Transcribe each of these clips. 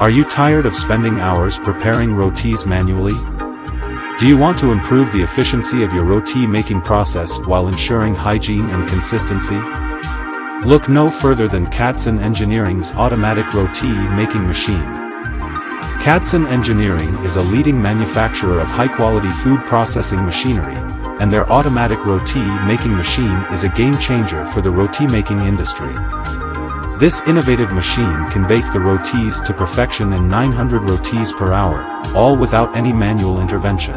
Are you tired of spending hours preparing rotis manually? Do you want to improve the efficiency of your roti making process while ensuring hygiene and consistency? Look no further than CADSON Engineering's automatic roti making machine. CADSON Engineering is a leading manufacturer of high-quality food processing machinery, and their automatic roti making machine is a game-changer for the roti making industry. This innovative machine can bake the rotis to perfection in 900 rotis per hour, all without any manual intervention.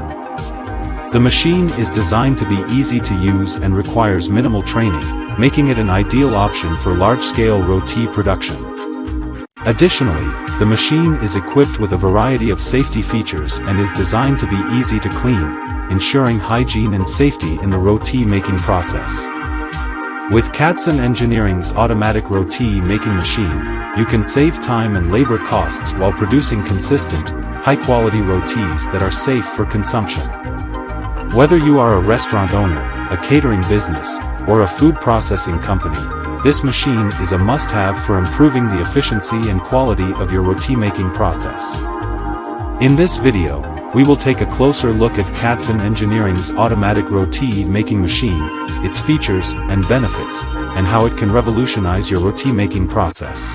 The machine is designed to be easy to use and requires minimal training, making it an ideal option for large-scale roti production. Additionally, the machine is equipped with a variety of safety features and is designed to be easy to clean, ensuring hygiene and safety in the roti making process. With CADSON Engineering's automatic roti making machine, you can save time and labor costs while producing consistent, high-quality rotis that are safe for consumption. Whether you are a restaurant owner, a catering business, or a food processing company, this machine is a must-have for improving the efficiency and quality of your roti making process. In this video, we will take a closer look at CADSON Engineering's automatic roti making machine, its features and benefits, and how it can revolutionize your roti making process.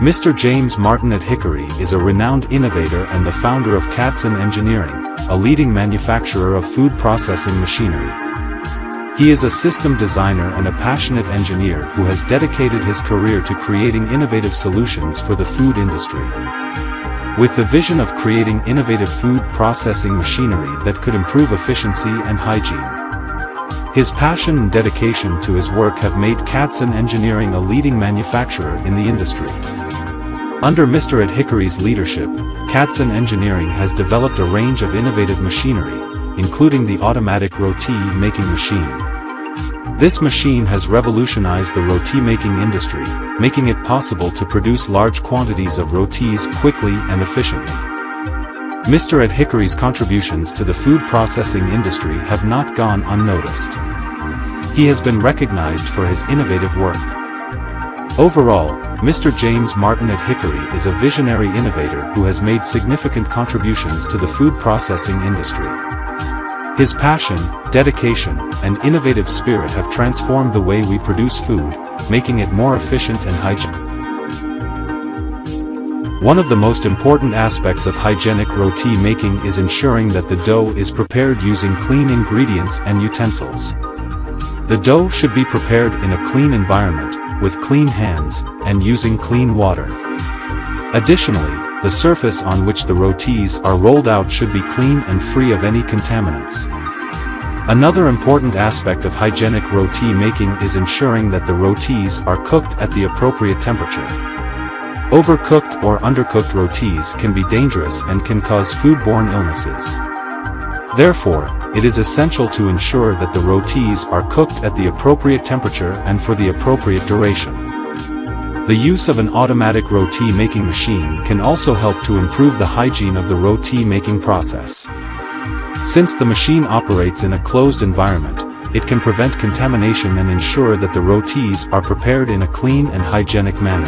Mr. James Martin at Hickory is a renowned innovator and the founder of CADSON Engineering, a leading manufacturer of food processing machinery. He is a system designer and a passionate engineer who has dedicated his career to creating innovative solutions for the food industry. With the vision of creating innovative food processing machinery that could improve efficiency and hygiene. His passion and dedication to his work have made CADSON Engineering a leading manufacturer in the industry. Under Mr. at Hickory's leadership, CADSON Engineering has developed a range of innovative machinery, including the automatic roti making machine. This machine has revolutionized the roti making industry, making it possible to produce large quantities of rotis quickly and efficiently. Mr. at Hickory's contributions to the food processing industry have not gone unnoticed. He has been recognized for his innovative work. Overall, Mr. James Martin at Hickory is a visionary innovator who has made significant contributions to the food processing industry. His passion, dedication, and innovative spirit have transformed the way we produce food, making it more efficient and hygienic. One of the most important aspects of hygienic roti making is ensuring that the dough is prepared using clean ingredients and utensils. The dough should be prepared in a clean environment, with clean hands, and using clean water. Additionally, the surface on which the rotis are rolled out should be clean and free of any contaminants. Another important aspect of hygienic roti making is ensuring that the rotis are cooked at the appropriate temperature. Overcooked or undercooked rotis can be dangerous and can cause foodborne illnesses. Therefore, it is essential to ensure that the rotis are cooked at the appropriate temperature and for the appropriate duration. The use of an automatic roti making machine can also help to improve the hygiene of the roti making process. Since the machine operates in a closed environment, it can prevent contamination and ensure that the rotis are prepared in a clean and hygienic manner.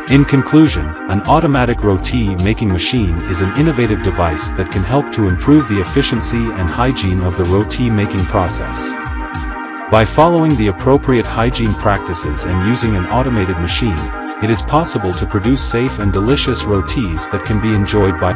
In conclusion, an automatic roti making machine is an innovative device that can help to improve the efficiency and hygiene of the roti making process. By following the appropriate hygiene practices and using an automated machine, it is possible to produce safe and delicious rotis that can be enjoyed by